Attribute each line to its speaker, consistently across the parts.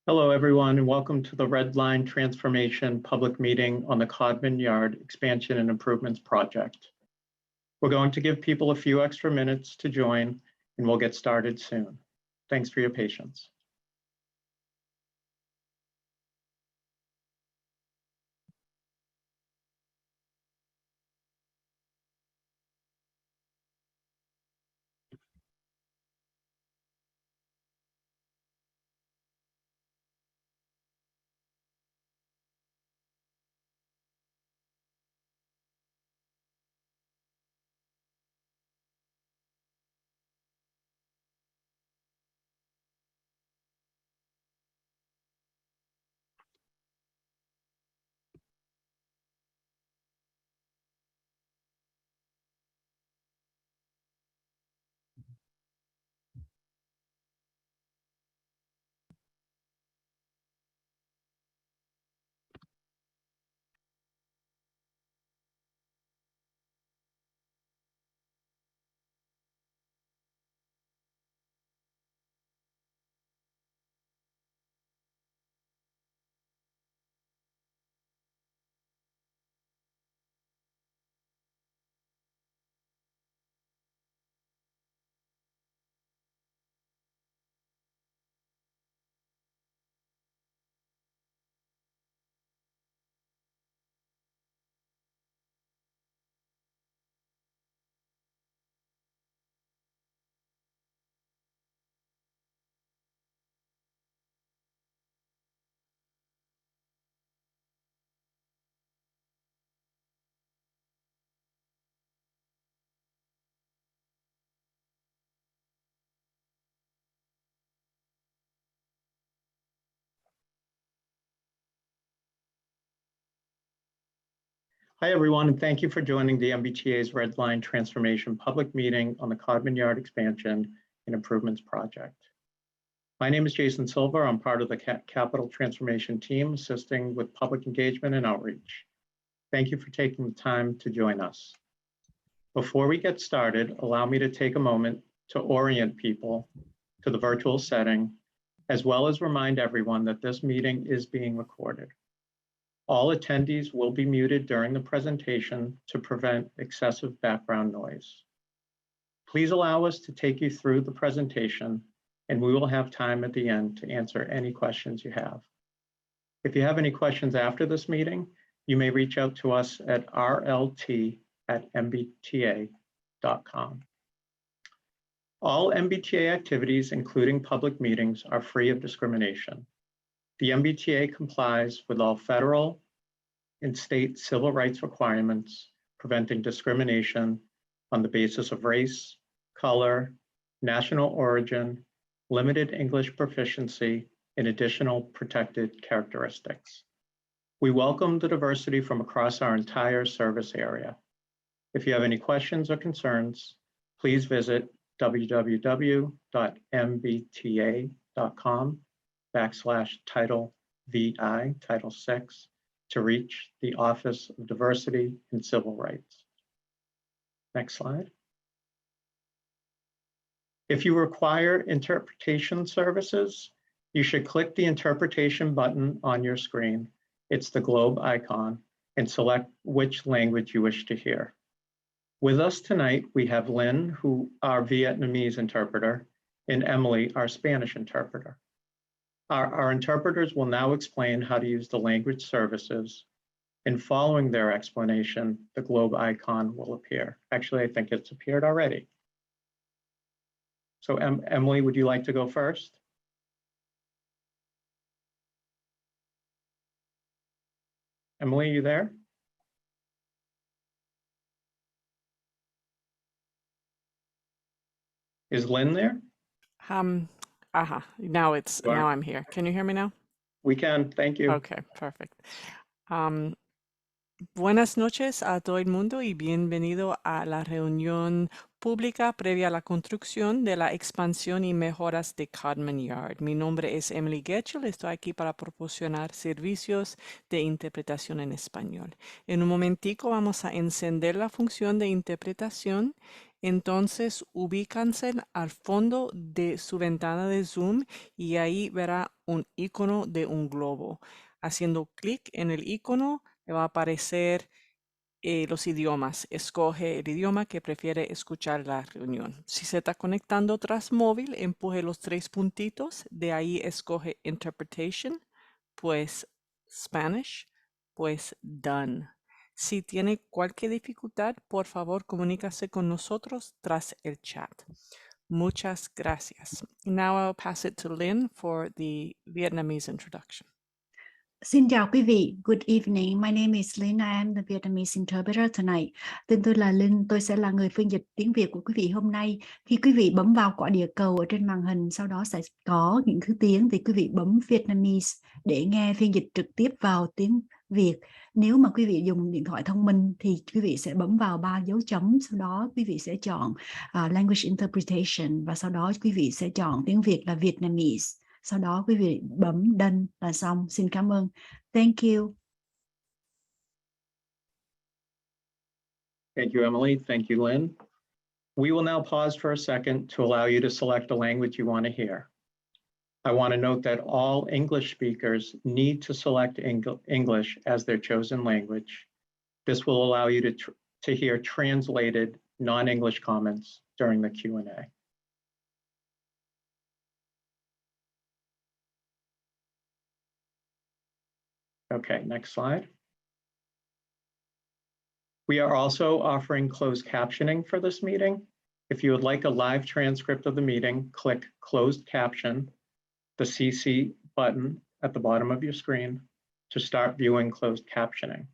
Speaker 1: Hello, everyone, and welcome to the Red Line Transformation public meeting on the Codman Yard Expansion and Improvements Project. We're going to give people a few extra minutes to join, and we'll get started soon. Thanks for your patience. Hi, everyone, and thank you for joining the MBTA's Red Line Transformation public meeting on the Codman Yard Expansion and Improvements Project. My name is Jason Silva. I'm part of the Capital Transformation team assisting with public engagement and outreach. Thank you for taking the time to join us. Before we get started, allow me to take a moment to orient people to the virtual setting, as well as remind everyone that this meeting is being recorded. All attendees will be muted during the presentation to prevent excessive background noise. Please allow us to take you through the presentation, and we will have time at the end to answer any questions you have. If you have any questions after this meeting, you may reach out to us at rlt@mbta.com. All MBTA activities, including public meetings, are free of discrimination. The MBTA complies with all federal and state civil rights requirements preventing discrimination on the basis of race, color, national origin, limited English proficiency, and additional protected characteristics. We welcome the diversity from across our entire service area. If you have any questions or concerns, please visit www.mbta.com/Title VI, Title VI, to reach the Office of Diversity and Civil Rights. Next slide. If you require interpretation services, you should click the interpretation button on your screen. It's the globe icon, and select which language you wish to hear. With us tonight, we have Lynn, who our Vietnamese interpreter, and Emily, our Spanish interpreter. Our interpreters will now explain how to use the language services, and following their explanation, the globe icon will appear. Actually, I think it's appeared already. So Emily, would you like to go first? Emily, are you there? Is Lynn there?
Speaker 2: Now I'm here. Can you hear me now?
Speaker 1: We can, thank you.
Speaker 2: Okay, perfect. Buenas noches a todo el mundo y bienvenido a la reunión pública previa a la construcción de la expansión y mejoras de Codman Yard. Mi nombre es Emily Getchell. Estoy aquí para proporcionar servicios de interpretación en español. En un momentico vamos a encender la función de interpretación Entonces, ubícanse al fondo de su ventana de Zoom y ahí verá un icono de un globo. Haciendo clic en el icono, le va a aparecer los idiomas. Escoge el idioma que prefiere escuchar la reunión. Si se está conectando tras móvil, empuje los 3 puntitos. De ahí escoge Interpretation, pues Spanish, pues Done. Si tiene cualquier dificultad, por favor, comunícase con nosotros tras el chat. Muchas gracias. Now I'll pass it to Lynn for the Vietnamese introduction.
Speaker 3: Xin chào quý vị. Good evening. My name is Linh. I am the Vietnamese interpreter tonight. Tên tôi là Linh. Tôi sẽ là người phiên dịch tiếng Việt của quý vị hôm nay. Khi quý vị bấm vào quả địa cầu ở trên màn hình, sau đó sẽ có những thứ tiếng thì quý vị bấm Vietnamese để nghe phiên dịch trực tiếp vào tiếng Việt. Nếu mà quý vị dùng điện thoại thông minh thì quý vị sẽ bấm vào 3 dấu chấm. Sau đó quý vị sẽ chọn Language Interpretation và sau đó quý vị sẽ chọn tiếng Việt là Vietnamese. Sau đó quý vị bấm done là xong. Xin cảm ơn. Thank you.
Speaker 1: Thank you, Emily. Thank you, Lynn. We will now pause for a second to allow you to select the language you want to hear. I want to note that all English speakers need to select English as their chosen language. This will allow you to hear translated non-English comments during the Q&A. Okay, next slide. We are also offering closed captioning for this meeting. If you would like a live transcript of the meeting, click Closed Caption, the CC button at the bottom of your screen to start viewing closed captioning.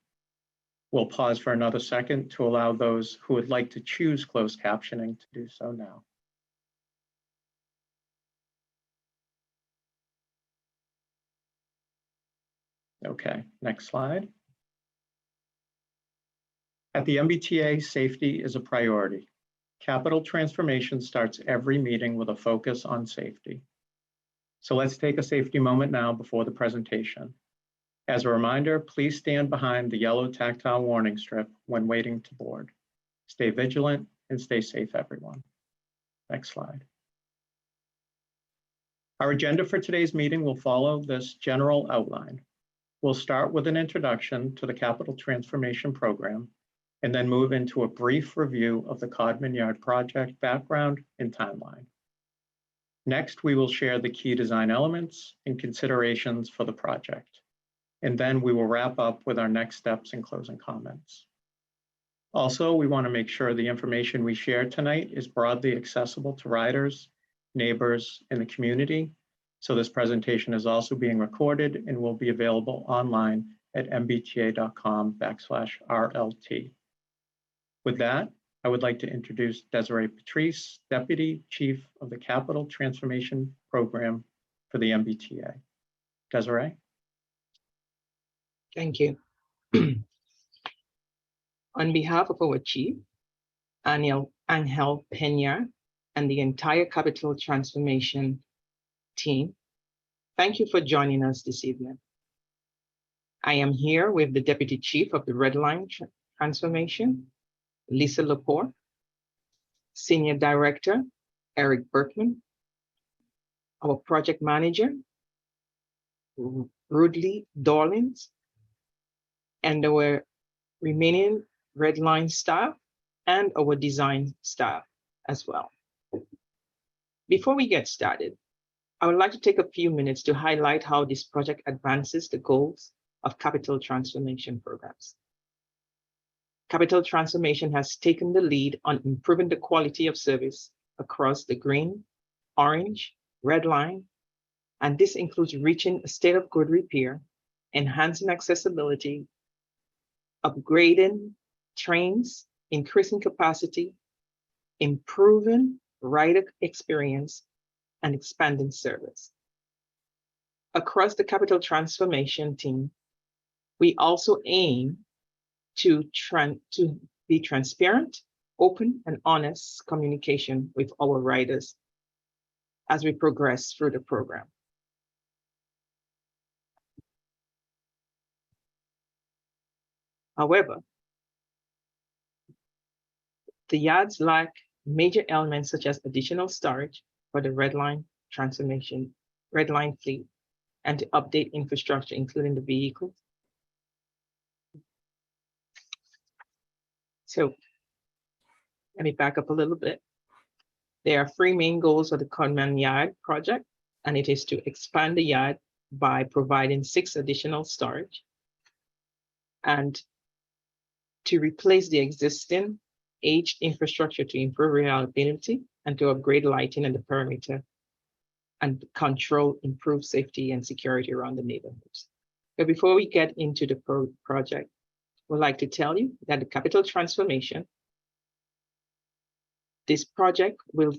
Speaker 1: We'll pause for another second to allow those who would like to choose closed captioning to do so now. Okay, next slide. At the MBTA, safety is a priority. Capital transformation starts every meeting with a focus on safety. So let's take a safety moment now before the presentation. As a reminder, please stand behind the yellow tactile warning strip when waiting to board. Stay vigilant and stay safe, everyone. Next slide. Our agenda for today's meeting will follow this general outline. We'll start with an introduction to the Capital Transformation Program and then move into a brief review of the Codman Yard project background and timeline. Next, we will share the key design elements and considerations for the project. And then we will wrap up with our next steps and closing comments. Also, we want to make sure the information we share tonight is broadly accessible to riders, neighbors, and the community. So this presentation is also being recorded and will be available online at mbta.com/RLT. With that, I would like to introduce Desiree Patrice, Deputy Chief of the Capital Transformation Program for the MBTA. Desiree?
Speaker 4: Thank you. On behalf of our Chief, Angel Peña, and the entire Capital Transformation team, thank you for joining us this evening. I am here with the Deputy Chief of the Red Line Transformation, Lisa Lepore, Senior Director, Eric Berkman, our Project Manager, Rudley Dorlins, and our remaining Red Line staff and our design staff as well. Before we get started, I would like to take a few minutes to highlight how this project advances the goals of capital transformation programs. Capital transformation has taken the lead on improving the quality of service across the green, orange, red line, and this includes reaching a state of good repair, enhancing accessibility, upgrading trains, increasing capacity, improving rider experience, and expanding service. Across the capital transformation team, we also aim to be transparent, open, and honest communication with our riders as we progress through the program. However, the yards lack major elements such as additional storage for the red line fleet, and to update infrastructure, including the vehicles. So let me back up a little bit. There are three main goals of the Codman Yard project, and it is to expand the yard by providing 6 additional storage and to replace the existing aged infrastructure to improve reliability and to upgrade lighting in the perimeter and improve safety and security around the neighborhoods. But before we get into the project, we'd like to tell you that the capital transformation, this project will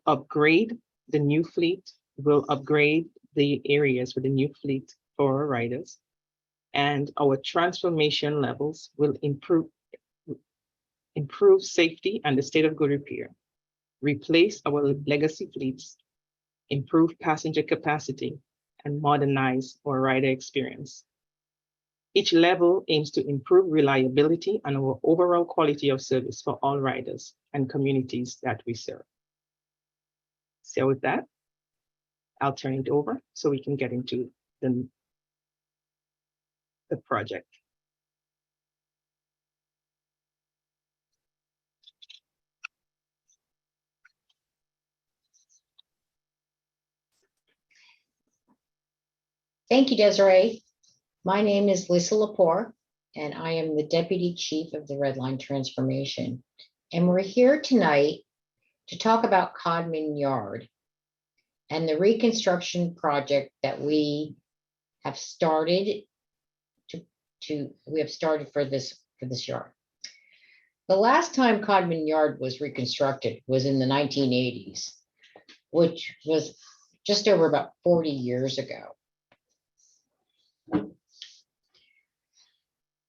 Speaker 4: upgrade the new fleet, will upgrade the areas with the new fleet for our riders, and our transformation levels will improve safety and the state of good repair, replace our legacy fleets, improve passenger capacity, and modernize our rider experience. Each level aims to improve reliability and our overall quality of service for all riders and communities that we serve. So with that, I'll turn it over so we can get into the project.
Speaker 5: Thank you, Desiree. My name is Lisa Lepore, and I am the Deputy Chief of the Red Line Transformation. And we're here tonight to talk about Codman Yard and the reconstruction project that we have started for this yard. The last time Codman Yard was reconstructed was in the 1980s, which was just over about 40 years ago.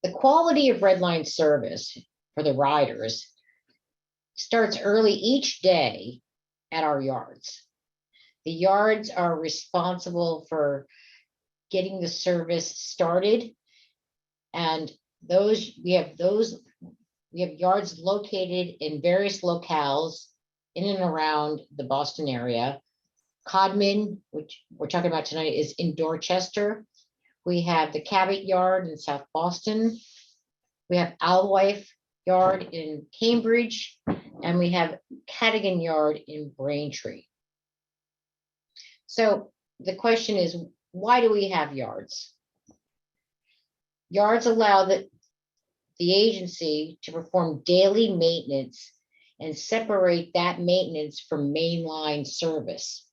Speaker 5: The quality of red line service for the riders starts early each day at our yards. The yards are responsible for getting the service started, and we have yards located in various locales in and around the Boston area. Codman, which we're talking about tonight, is in Dorchester. We have the Cabot Yard in South Boston. We have Alewife Yard in Cambridge, and we have Cadogan Yard in Braintree. So the question is, why do we have yards? Yards allow the agency to perform daily maintenance and separate that maintenance from mainline service.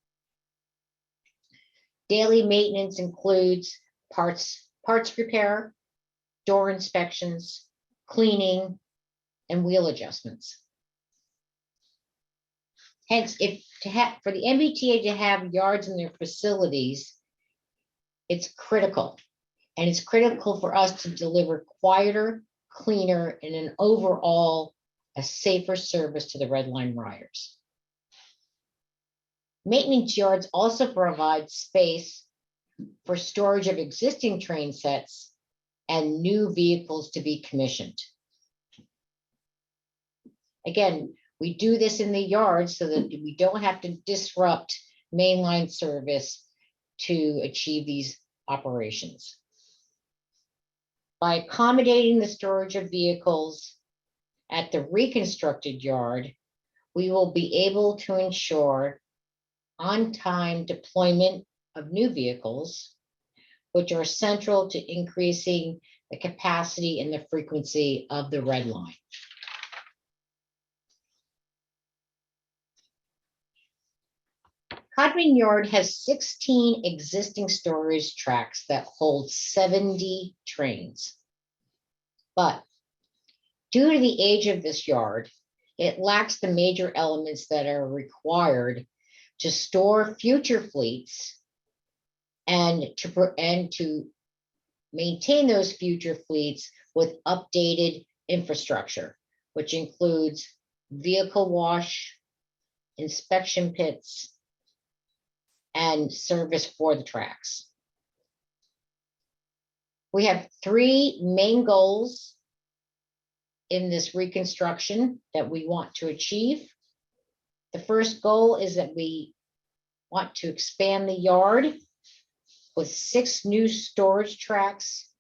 Speaker 5: Daily maintenance includes parts repair, door inspections, cleaning, and wheel adjustments. Hence, for the MBTA to have yards in their facilities, it's critical. And it's critical for us to deliver quieter, cleaner, and an overall a safer service to the Red Line riders. Maintenance yards also provide space for storage of existing train sets and new vehicles to be commissioned. Again, we do this in the yard so that we don't have to disrupt mainline service to achieve these operations. By accommodating the storage of vehicles at the reconstructed yard, we will be able to ensure on-time deployment of new vehicles, which are central to increasing the capacity and the frequency of the Red Line. Codman Yard has 16 existing storage tracks that hold 70 trains. But due to the age of this yard, it lacks the major elements that are required to store future fleets and to maintain those future fleets with updated infrastructure, which includes vehicle wash, inspection pits, and service for the tracks. We have 3 main goals in this reconstruction that we want to achieve. The first goal is that we want to expand the yard with 6 new storage tracks,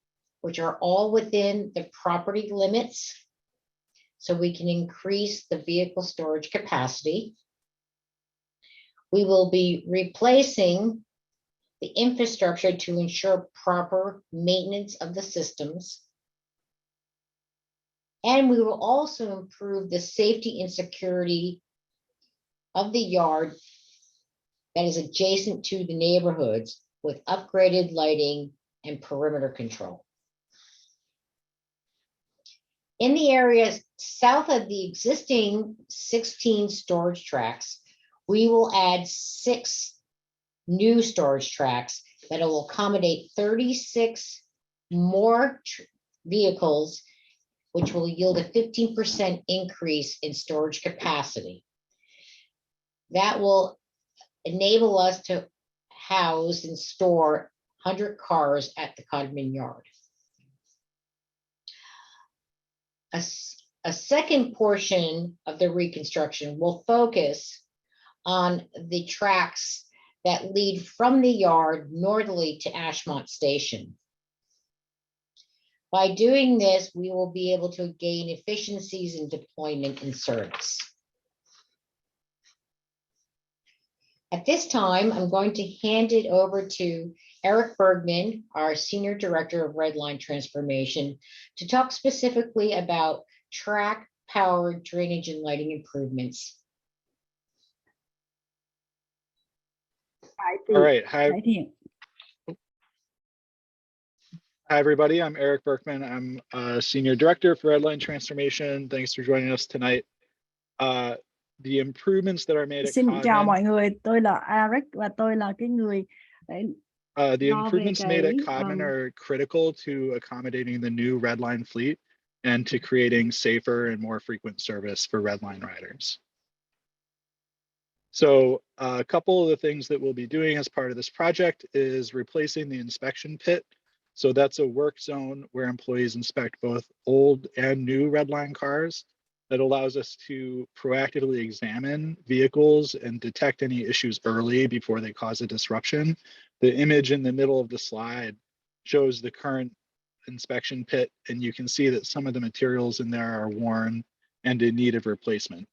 Speaker 5: which are all within the property limits, so we can increase the vehicle storage capacity. We will be replacing the infrastructure to ensure proper maintenance of the systems. And we will also improve the safety and security of the yard that is adjacent to the neighborhoods with upgraded lighting and perimeter control. In the areas south of the existing 16 storage tracks, we will add 6 new storage tracks that will accommodate 36 more vehicles, which will yield a 15% increase in storage capacity. That will enable us to house and store 100 cars at the Codman yard. A second portion of the reconstruction will focus on the tracks that lead from the yard northerly to Ashmont Station. By doing this, we will be able to gain efficiencies in deployment and service. At this time, I'm going to hand it over to Eric Bergman, our Senior Director of Redline Transformation, to talk specifically about track-powered drainage and lighting improvements.
Speaker 6: All right. Hi,
Speaker 3: Right here.
Speaker 6: hi, everybody. I'm Eric Berkman. I'm a Senior Director for Redline Transformation. Thanks for joining us tonight. The improvements that are made at
Speaker 3: Xin chào
Speaker 6: Codman,
Speaker 3: mọi người, tôi là Eric và tôi là cái người để
Speaker 6: the
Speaker 3: lo về
Speaker 6: improvements made at
Speaker 3: cái
Speaker 6: Codman are critical to accommodating the new Redline fleet and to creating safer and more frequent service for Redline riders. So a couple of the things that we'll be doing as part of this project is replacing the inspection pit. So that's a work zone where employees inspect both old and new Redline cars. That allows us to proactively examine vehicles and detect any issues early before they cause a disruption. The image in the middle of the slide shows the current inspection pit, and you can see that some of the materials in there are worn and in need of replacement.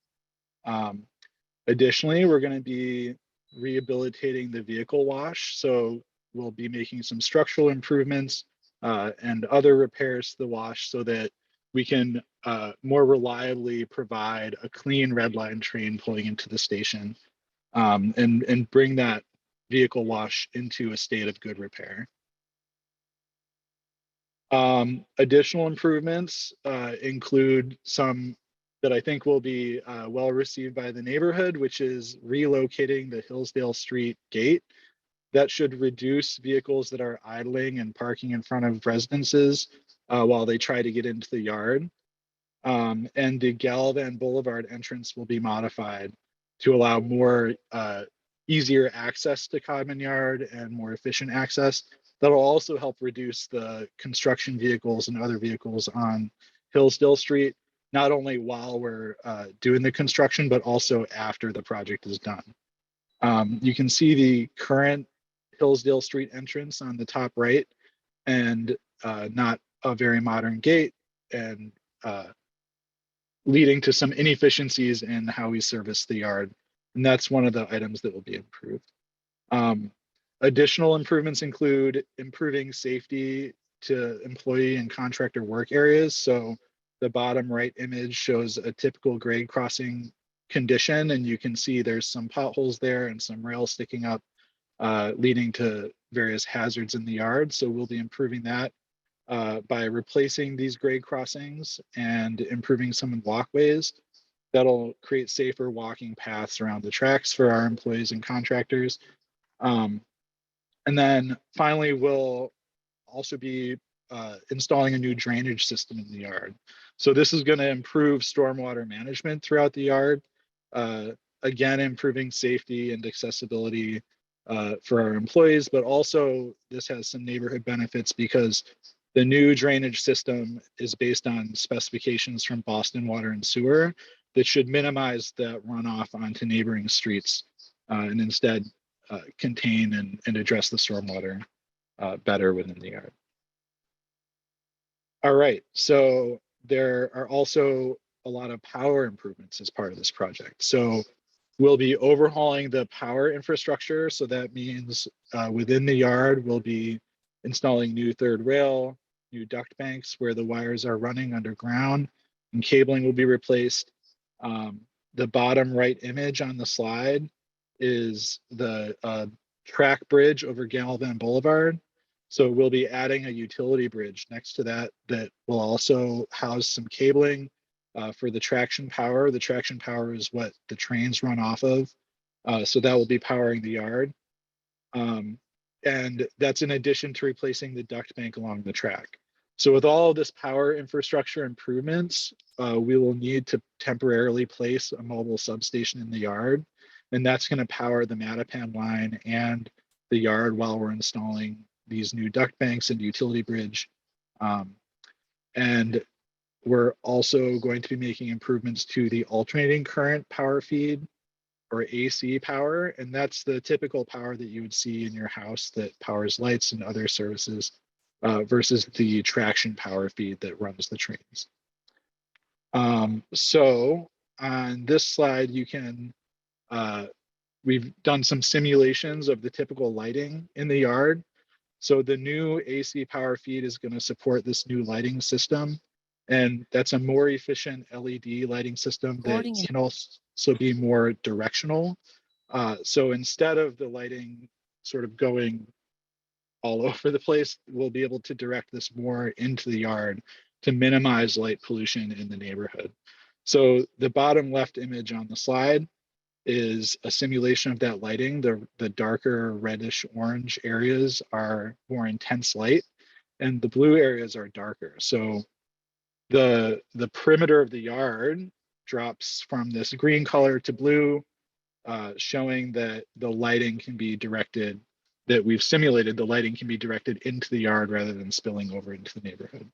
Speaker 6: Additionally, we're going to be rehabilitating the vehicle wash. So we'll be making some structural improvements and other repairs to the wash so that we can more reliably provide a clean Redline train pulling into the station and bring that vehicle wash into a state of good repair. Additional improvements include some that I think will be well received by the neighborhood, which is relocating the Hillsdale Street gate. That should reduce vehicles that are idling and parking in front of residences while they try to get into the yard. And the Gallivan Boulevard entrance will be modified to allow more easier access to Codman Yard and more efficient access. That'll also help reduce the construction vehicles and other vehicles on Hillsdale Street, not only while we're doing the construction, but also after the project is done. You can see the current Hillsdale Street entrance on the top right, and not a very modern gate, and leading to some inefficiencies in how we service the yard. And that's one of the items that will be improved. Additional improvements include improving safety to employee and contractor work areas. So the bottom right image shows a typical grade crossing condition, and you can see there's some potholes there and some rails sticking up, leading to various hazards in the yard. So we'll be improving that by replacing these grade crossings and improving some walkways. That'll create safer walking paths around the tracks for our employees and contractors. And then finally, we'll also be installing a new drainage system in the yard. So this is going to improve stormwater management throughout the yard. Again, improving safety and accessibility for our employees, but also this has some neighborhood benefits because the new drainage system is based on specifications from Boston Water and Sewer, that should minimize the runoff onto neighboring streets and instead contain and address the stormwater better within the yard. All right, so there are also a lot of power improvements as part of this project. So we'll be overhauling the power infrastructure. So that means within the yard, we'll be installing new third rail, new duct banks where the wires are running underground, and cabling will be replaced. The bottom right image on the slide is the track bridge over Galvin Boulevard. So we'll be adding a utility bridge next to that that will also house some cabling for the traction power. The traction power is what the trains run off of. So that will be powering the yard. And that's in addition to replacing the duct bank along the track. So with all of this power infrastructure improvements, we will need to temporarily place a mobile substation in the yard. And that's going to power the Mattapan line and the yard while we're installing these new duct banks and utility bridge. And we're also going to be making improvements to the alternating current power feed, or AC power. And that's the typical power that you would see in your house that powers lights and other services versus the traction power feed that runs the trains. So on this slide, you can, we've done some simulations of the typical lighting in the yard. So the new AC power feed is going to support this new lighting system. And that's a more efficient LED lighting system that can also be more directional. So instead of the lighting sort of going all over the place, we'll be able to direct this more into the yard to minimize light pollution in the neighborhood. So the bottom left image on the slide is a simulation of that lighting. The darker reddish orange areas are more intense light and the blue areas are darker. So the perimeter of the yard drops from this green color to blue, showing that the lighting can be directed, that we've simulated the lighting can be directed into the yard rather than spilling over into the neighborhood.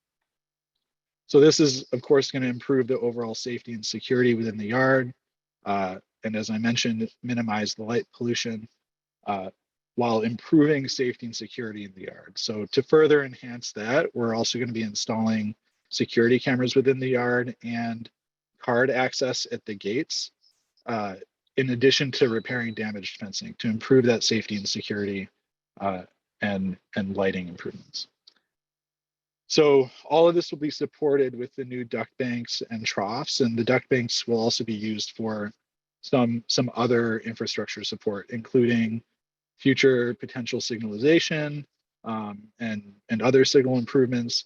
Speaker 6: So this is, of course, going to improve the overall safety and security within the yard. And as I mentioned, minimize the light pollution while improving safety and security in the yard. So to further enhance that, we're also going to be installing security cameras within the yard and card access at the gates, in addition to repairing damaged fencing to improve that safety and security and lighting improvements. So all of this will be supported with the new duct banks and troughs, and the duct banks will also be used for some other infrastructure support, including future potential signalization and other signal improvements,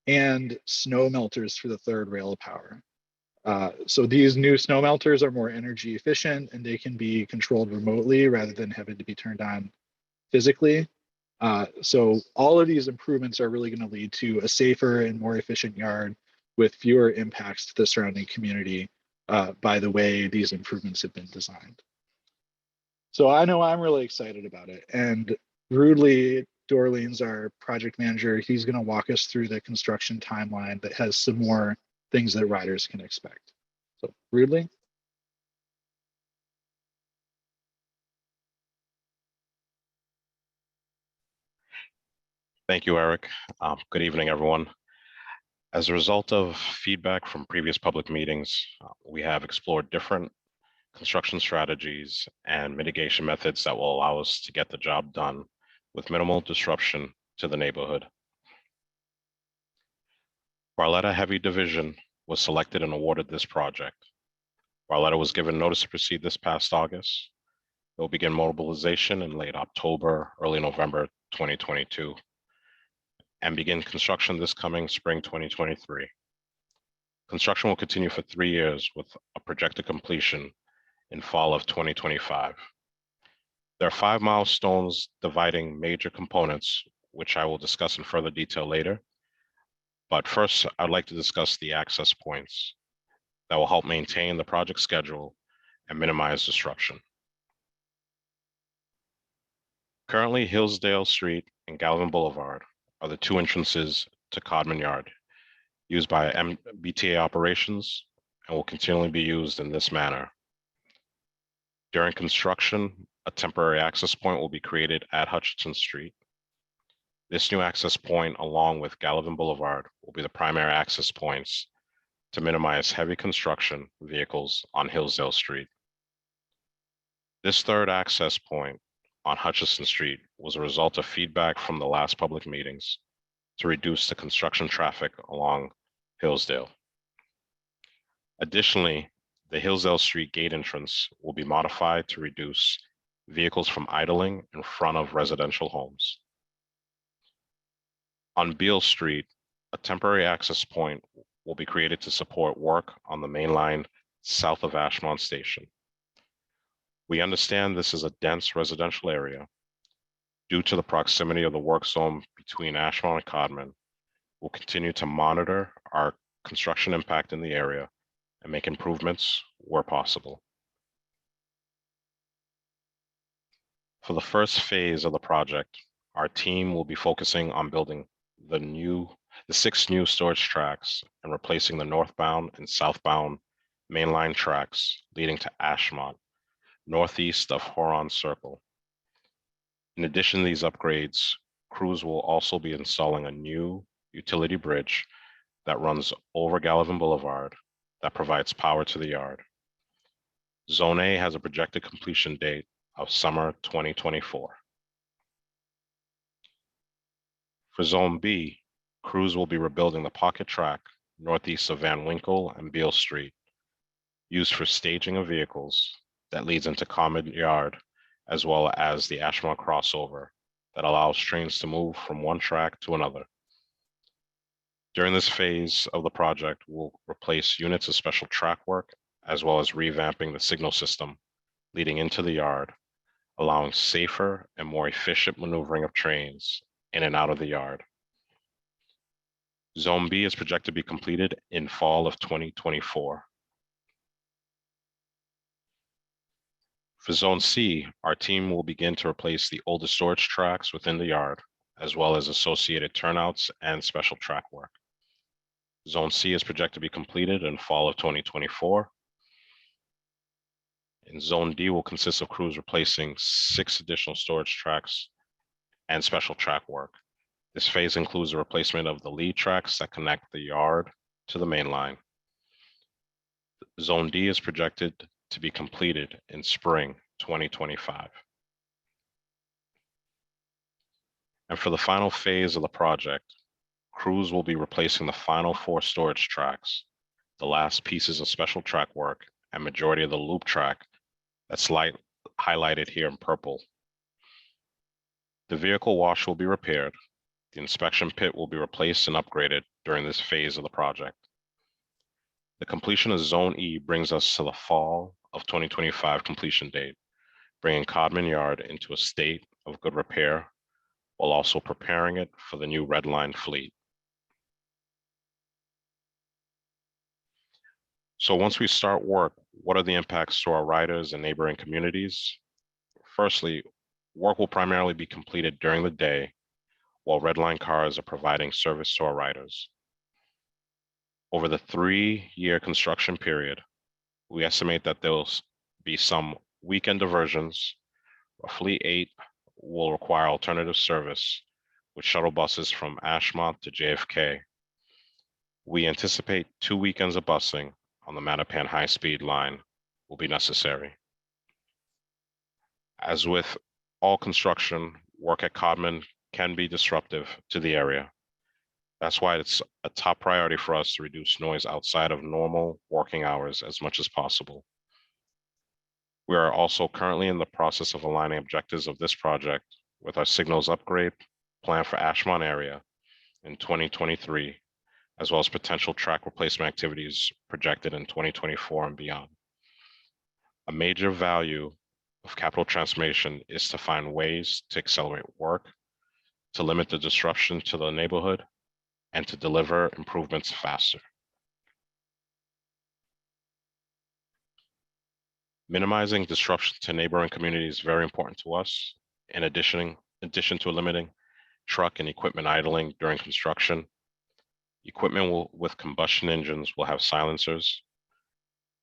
Speaker 6: and snow melters for the third rail of power. So these new snow melters are more energy efficient and they can be controlled remotely rather than having to be turned on physically. So all of these improvements are really going to lead to a safer and more efficient yard with fewer impacts to the surrounding community by the way these improvements have been designed. So I know I'm really excited about it. And Rudley Dorleans, our project manager, he's going to walk us through the construction timeline that has some more things that riders can expect. So Rudley.
Speaker 7: Thank you, Eric. Good evening, everyone. As a result of feedback from previous public meetings, we have explored different construction strategies and mitigation methods that will allow us to get the job done with minimal disruption to the neighborhood. Barletta Heavy Division was selected and awarded this project. Barletta was given notice to proceed this past August. It will begin mobilization in late October, early November 2022. And begin construction this coming spring 2023. Construction will continue for 3 years with a projected completion in fall of 2025. There are 5 milestones dividing major components, which I will discuss in further detail later. But first, I'd like to discuss the access points that will help maintain the project schedule and minimize disruption. Currently, Hillsdale Street and Galvin Boulevard are the 2 entrances to Codman Yard, used by MBTA operations and will continually be used in this manner. During construction, a temporary access point will be created at Hutchinson Street. This new access point, along with Gallivan Boulevard, will be the primary access points to minimize heavy construction vehicles on Hillsdale Street. This third access point on Hutchinson Street was a result of feedback from the last public meetings to reduce the construction traffic along Hillsdale. Additionally, the Hillsdale Street gate entrance will be modified to reduce vehicles from idling in front of residential homes. On Beale Street, a temporary access point will be created to support work on the main line south of Ashmont Station. We understand this is a dense residential area. Due to the proximity of the work zone between Ashmont and Codman, we'll continue to monitor our construction impact in the area and make improvements where possible. For the first phase of the project, our team will be focusing on building the 6 new storage tracks and replacing the northbound and southbound mainline tracks leading to Ashmont, northeast of Huron Circle. In addition to these upgrades, crews will also be installing a new utility bridge that runs over Gallivan Boulevard that provides power to the yard. Zone A has a projected completion date of summer 2024. For Zone B, crews will be rebuilding the pocket track northeast of Van Winkle and Beale Street, used for staging of vehicles that leads into Common Yard, as well as the Ashmont crossover that allows trains to move from one track to another. During this phase of the project, we'll replace units of special track work, as well as revamping the signal system leading into the yard, allowing safer and more efficient maneuvering of trains in and out of the yard. Zone B is projected to be completed in fall of 2024. For Zone C, our team will begin to replace the older storage tracks within the yard, as well as associated turnouts and special track work. Zone C is projected to be completed in fall of 2024. And Zone D will consist of crews replacing 6 additional storage tracks and special track work. This phase includes the replacement of the lead tracks that connect the yard to the main line. Zone D is projected to be completed in spring 2025. And for the final phase of the project, crews will be replacing the final 4 storage tracks, the last pieces of special track work, and majority of the loop track that's highlighted here in purple. The vehicle wash will be repaired. The inspection pit will be replaced and upgraded during this phase of the project. The completion of Zone E brings us to the fall of 2025 completion date, bringing Codman Yard into a state of good repair while also preparing it for the new Red Line fleet. So once we start work, what are the impacts to our riders and neighboring communities? Firstly, work will primarily be completed during the day while Red Line cars are providing service to our riders. Over the 3-year construction period, we estimate that there will be some weekend diversions. Roughly 8 will require alternative service with shuttle buses from Ashmont to JFK. We anticipate 2 weekends of busing on the Mattapan high-speed line will be necessary. As with all construction, work at Codman can be disruptive to the area. That's why it's a top priority for us to reduce noise outside of normal working hours as much as possible. We are also currently in the process of aligning objectives of this project with our signals upgrade plan for Ashmont area in 2023, as well as potential track replacement activities projected in 2024 and beyond. A major value of capital transformation is to find ways to accelerate work, to limit the disruption to the neighborhood, and to deliver improvements faster. Minimizing disruption to neighboring communities is very important to us. In addition to limiting truck and equipment idling during construction, equipment with combustion engines will have silencers.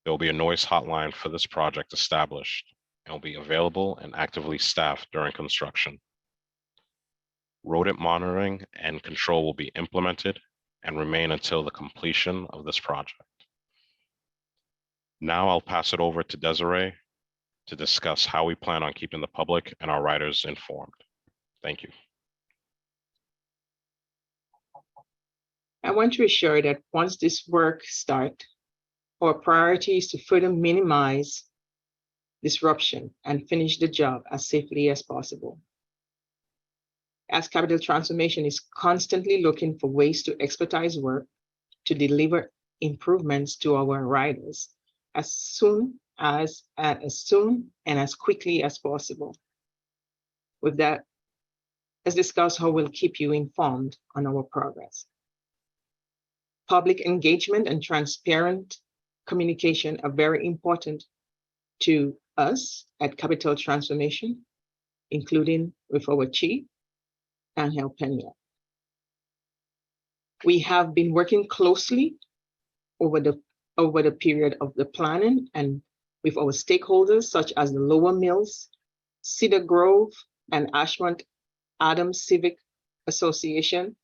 Speaker 7: There will be a noise hotline for this project established and will be available and actively staffed during construction. Rodent monitoring and control will be implemented and remain until the completion of this project. Now I'll pass it over to Desiree to discuss how we plan on keeping the public and our riders informed. Thank you.
Speaker 4: I want to assure that once this work starts, our priority is to further minimize disruption and finish the job as safely as possible. As Capital Transformation is constantly looking for ways to expedite work to deliver improvements to our riders as soon and as quickly as possible. With that, let's discuss how we'll keep you informed on our progress. Public engagement and transparent communication are very important to us at Capital Transformation, including with our chief, Angel Peña. We have been working closely over the period of the planning and with our stakeholders such as the Lower Mills, Cedar Grove, and Ashmont Adams Civic Association,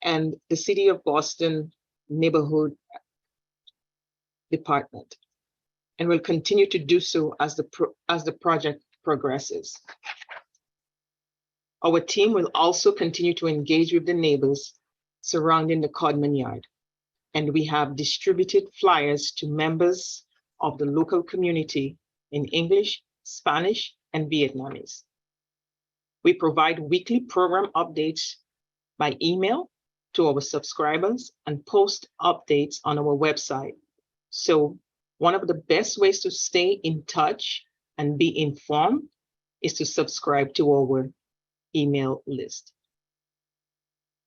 Speaker 4: and the City of Boston Neighborhood Department, and will continue to do so as the project progresses. Our team will also continue to engage with the neighbors surrounding the Codman Yard, and we have distributed flyers to members of the local community in English, Spanish, and Vietnamese. We provide weekly program updates by email to our subscribers and post updates on our website. So one of the best ways to stay in touch and be informed is to subscribe to our email list.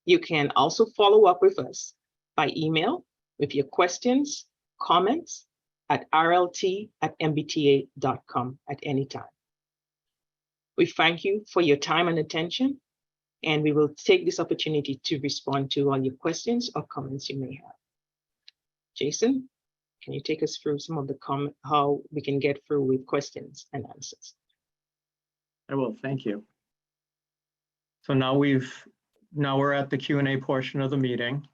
Speaker 4: You can also follow up with us by email with your questions, comments at rlt@mbta.com at any time. We thank you for your time and attention, and we will take this opportunity to respond to all your questions or comments you may have. Jason, can you take us through some of the how we can get through with questions and answers?
Speaker 1: I will, thank you. So now we're at the Q&A portion of the meeting.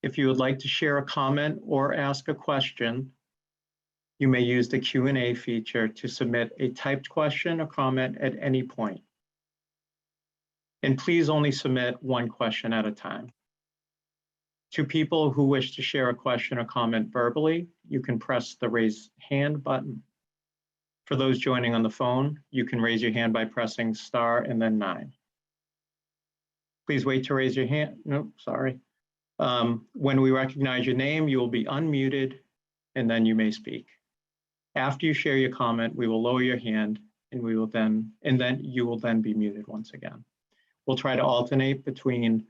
Speaker 1: If you would like to share a comment or ask a question, you may use the Q&A feature to submit a typed question or comment at any point. And please only submit one question at a time. To people who wish to share a question or comment verbally, you can press the raise hand button. For those joining on the phone, you can raise your hand by pressing star and then 9. Please wait to raise your hand. No, sorry. When we recognize your name, you will be unmuted and then you may speak. After you share your comment, we will lower your hand and you will then be muted once again. We'll try to alternate between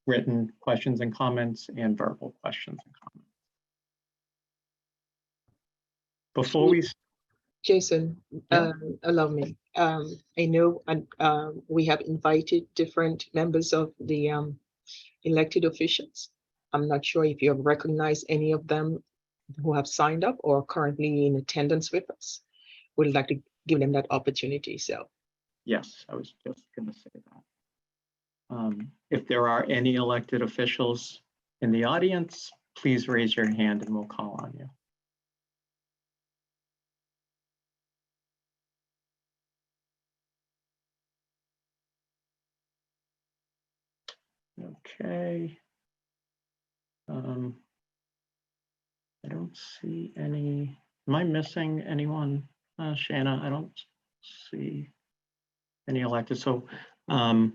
Speaker 1: written questions and comments and verbal questions and comments. Before we...
Speaker 4: Jason,
Speaker 1: Yeah.
Speaker 4: allow me. I know we have invited different members of the elected officials. I'm not sure if you have recognized any of them who have signed up or are currently in attendance with us. We'd like to give them that opportunity. So,
Speaker 1: Yes, I was just going to say that. If there are any elected officials in the audience, please raise your hand and we'll call on you. Okay. I don't see any. Am I missing anyone, Shanna? I don't see any elected. So let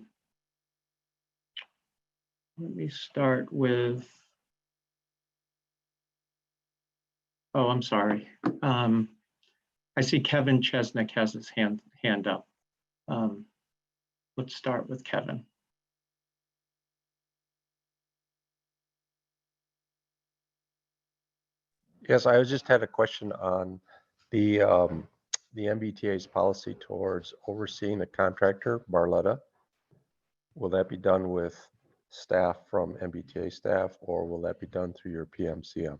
Speaker 1: me start with. Oh, I'm sorry. I see Kevin Chesnick has his hand up. Let's start with Kevin.
Speaker 8: Yes, I just had a question on the MBTA's policy towards overseeing the contractor, Barletta. Will that be done with staff from MBTA staff, or will that be done through your PMCM?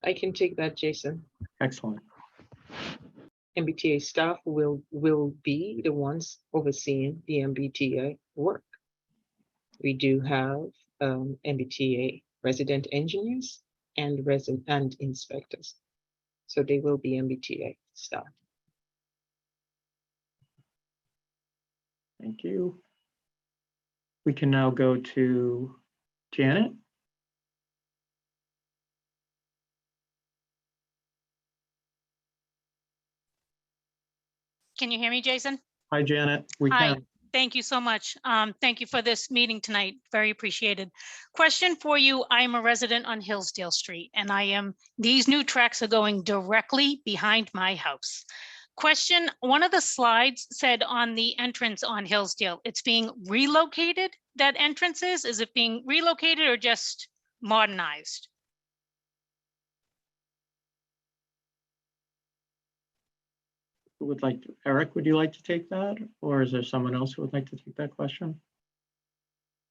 Speaker 4: I can take that, Jason.
Speaker 1: Excellent.
Speaker 4: MBTA staff will be the ones overseeing the MBTA work. We do have MBTA resident engineers and resident inspectors. So they will be MBTA staff.
Speaker 1: Thank you. We can now go to Janet.
Speaker 9: Can you hear me, Jason?
Speaker 1: Hi, Janet. We
Speaker 9: Hi.
Speaker 1: can.
Speaker 9: Thank you so much. Thank you for this meeting tonight. Very appreciated. Question for you. I'm a resident on Hillsdale Street and these new tracks are going directly behind my house. Question, one of the slides said on the entrance on Hillsdale, it's being relocated, that entrance is? Is it being relocated or just modernized?
Speaker 1: Who would like to, Eric, would you like to take that? Or is there someone else who would like to take that question?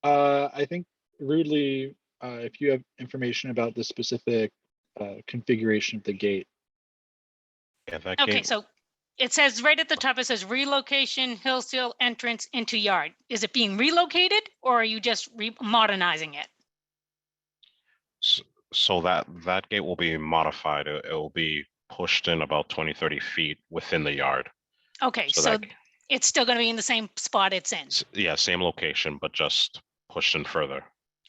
Speaker 6: I think Rudely, if you have information about the specific configuration of the gate.
Speaker 7: Yeah, that
Speaker 9: Okay,
Speaker 7: gate,
Speaker 9: so it says right at the top, it says relocation, Hillsdale entrance into yard. Is it being relocated or are you just modernizing it?
Speaker 7: so that gate will be modified. It will be pushed in about 20, 30 feet within the yard.
Speaker 9: Okay,
Speaker 7: So
Speaker 9: so
Speaker 7: that-
Speaker 9: it's still going to be in the same spot it's in.
Speaker 7: Yeah, same location, but just pushed in further.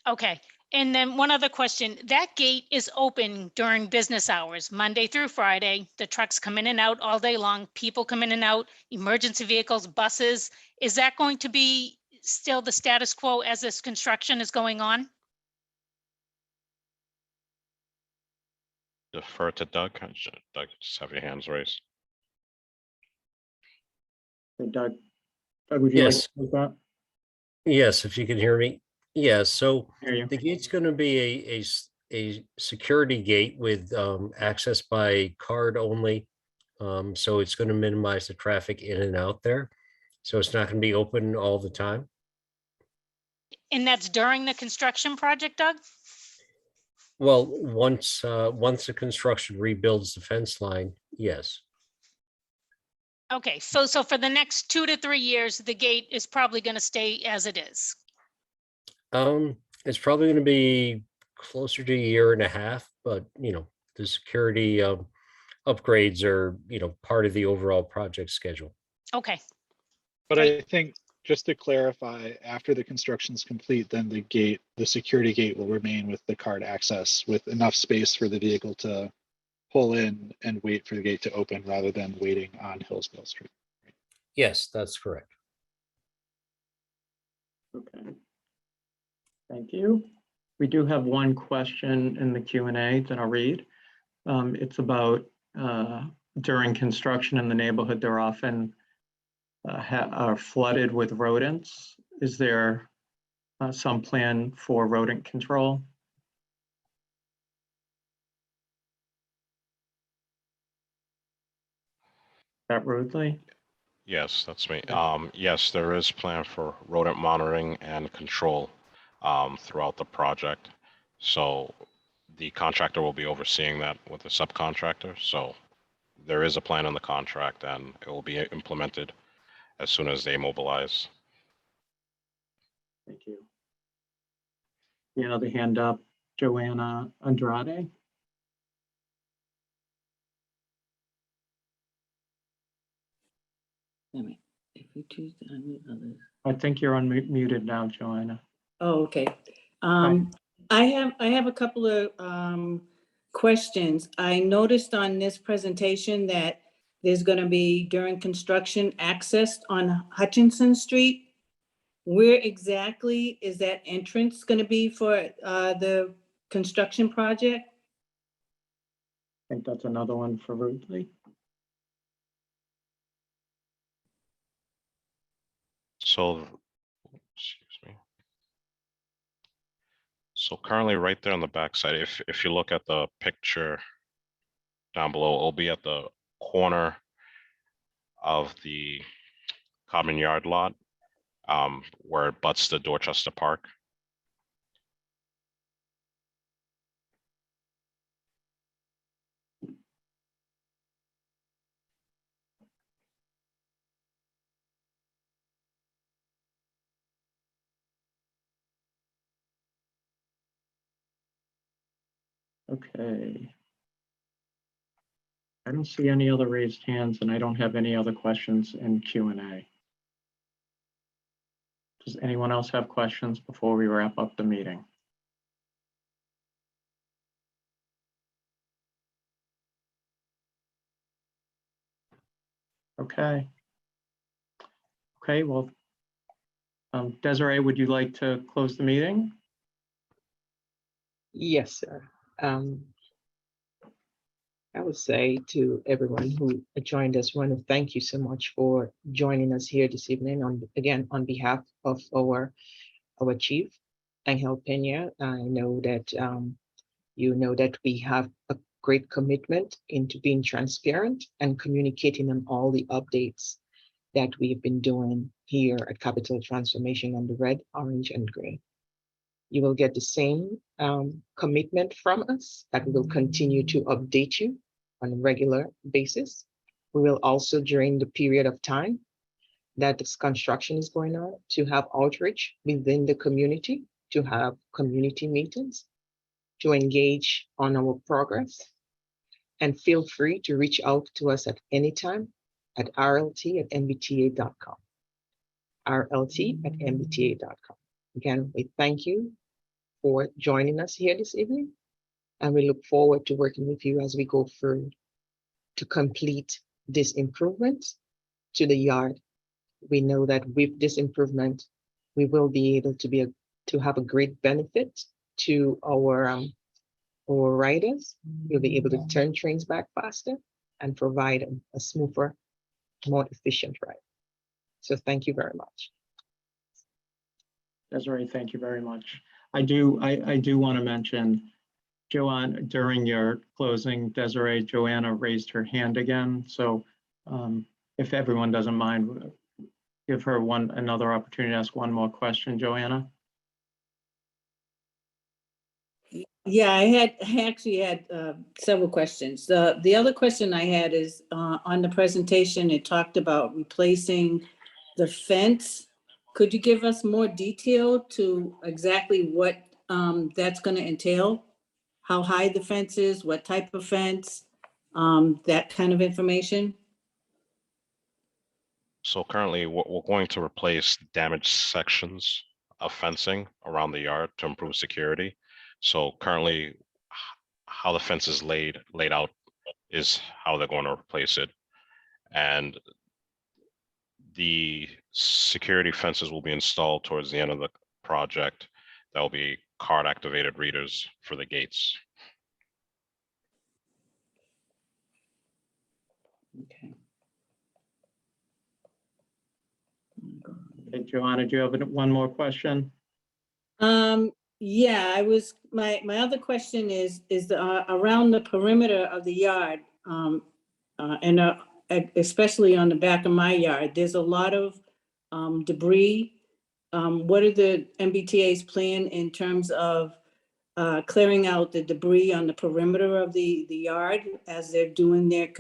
Speaker 9: Okay, and then one other question. That gate is open during business hours, Monday through Friday. The trucks come in and out all day long. People come in and out, emergency vehicles, buses. Is that going to be still the status quo as this construction is going on?
Speaker 7: Defer to Doug. Doug, just have your hands raised.
Speaker 1: Hey, Doug, would you like
Speaker 10: Yes.
Speaker 1: to take that?
Speaker 10: Yes, if you can hear me. Yes, so
Speaker 1: Hear you.
Speaker 10: the gate's going to be a security gate with access by card only. So it's going to minimize the traffic in and out there. So it's not going to be open all the time.
Speaker 9: And that's during the construction project, Doug?
Speaker 10: Well, once the construction rebuilds the fence line, yes.
Speaker 9: Okay, so for the next 2 to 3 years, the gate is probably going to stay as it is.
Speaker 10: It's probably going to be closer to a year and a half, but the security upgrades are part of the overall project schedule.
Speaker 9: Okay.
Speaker 6: But
Speaker 9: Great.
Speaker 6: I think just to clarify, after the construction is complete, then the security gate will remain with the card access with enough space for the vehicle to pull in and wait for the gate to open rather than waiting on Hillsdale Street.
Speaker 10: Yes, that's correct.
Speaker 1: Okay. Thank you. We do have one question in the Q&A that I'll read. It's about during construction in the neighborhood, they're often are flooded with rodents. Is there some plan for rodent control? That Rudely?
Speaker 7: Yes, that's me. Yes, there is plan for rodent monitoring and control throughout the project. So the contractor will be overseeing that with the subcontractor. So there is a plan in the contract and it will be implemented as soon as they mobilize.
Speaker 1: Thank you. Another hand up, Joanna Andrade.
Speaker 11: If we choose to unmute others.
Speaker 1: I think you're unmuted now, Joanna.
Speaker 11: Oh, okay. I have a couple of questions. I noticed on this presentation that there's going to be during construction access on Hutchinson Street. Where exactly is that entrance going to be for the construction project?
Speaker 1: I think that's another one for Rudely.
Speaker 7: So, excuse me. So currently right there on the backside, if you look at the picture down below, it'll be at the corner of the common yard lot where it butts the Dorchester Park.
Speaker 1: Okay. I don't see any other raised hands, and I don't have any other questions in Q&A. Does anyone else have questions before we wrap up the meeting? Okay. Okay, well, Desiree, would you like to close the meeting?
Speaker 4: Yes, sir. I would say to everyone who joined us, want to thank you so much for joining us here this evening. On behalf of our chief, Angel Pena, I know that you know that we have a great commitment into being transparent and communicating on all the updates that we've been doing here at Capital Transformation on the red, orange, and green. You will get the same commitment from us that we will continue to update you on a regular basis. We will also, during the period of time that this construction is going on, to have outreach within the community, to have community meetings, to engage on our progress. And feel free to reach out to us at any time at rlt@mbta.com. rlt@mbta.com. Again, we thank you for joining us here this evening, and we look forward to working with you as we go through to complete this improvement to the yard. We know that with this improvement, we will be able to have a great benefit to our riders. We'll be able to turn trains back faster and provide a smoother, more efficient ride. So thank you very much.
Speaker 1: Desiree, thank you very much. I do want to mention, Joanne, during your closing, Desiree, Joanna raised her hand again. So if everyone doesn't mind, give her another opportunity to ask one more question, Joanna.
Speaker 11: Yeah, I actually had several questions. The other question I had is on the presentation, it talked about replacing the fence. Could you give us more detail to exactly what that's going to entail? How high the fence is, what type of fence, that kind of information?
Speaker 7: So currently, we're going to replace damaged sections of fencing around the yard to improve security. So currently, how the fence is laid out is how they're going to replace it. And the security fences will be installed towards the end of the project. That will be card activated readers for the gates.
Speaker 11: Okay.
Speaker 1: Okay, Joanna, do you have one more question?
Speaker 11: Yeah, my other question is around the perimeter of the yard, and especially on the back of my yard, there's a lot of debris. What are the MBTA's plan in terms of clearing out the debris on the perimeter of the yard as they're doing their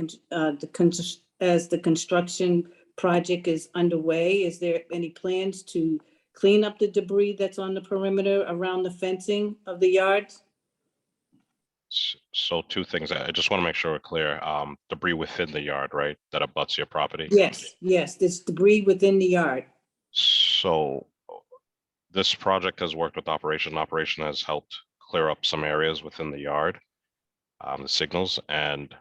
Speaker 11: as the construction project is underway? Is there any plans to clean up the debris that's on the perimeter around the fencing of the yards?
Speaker 7: So two things. I just want to make sure we're clear. Debris within the yard, right? That abuts your property?
Speaker 11: Yes, there's debris within the yard.
Speaker 7: So this project has worked with operation. Operation has helped clear up some areas within the yard, the signals. And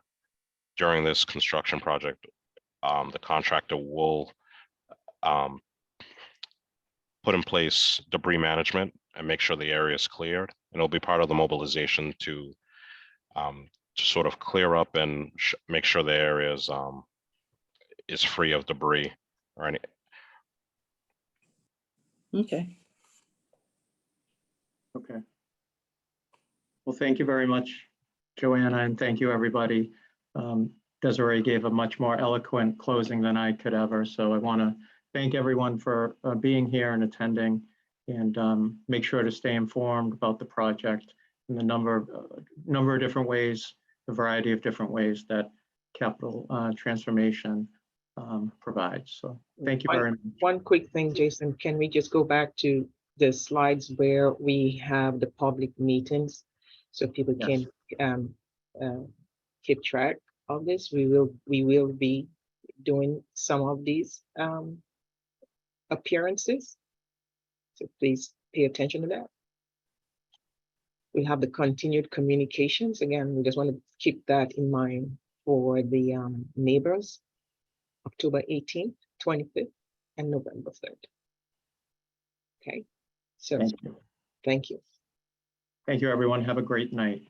Speaker 7: during this construction project, the contractor will put in place debris management and make sure the area is cleared. And it'll be part of the mobilization to sort of clear up and make sure the area is free of debris or any.
Speaker 11: Okay.
Speaker 1: Okay. Well, thank you very much, Joanna, and thank you, everybody. Desiree gave a much more eloquent closing than I could ever, so I want to thank everyone for being here and attending, and make sure to stay informed about the project and the number of different ways, the variety of different ways that Capital Transformation provides. So thank you very much.
Speaker 4: One quick thing, Jason, can we just go back to the slides where we have the public meetings? so people
Speaker 1: Yes.
Speaker 4: can keep track of this. We will be doing some of these appearances. So please pay attention to that. We have the continued communications. Again, we just want to keep that in mind for the neighbors, October 18th, 25th, and November 3rd. Okay, so
Speaker 1: Thank you.
Speaker 4: thank you.
Speaker 1: Thank you, everyone. Have a great night.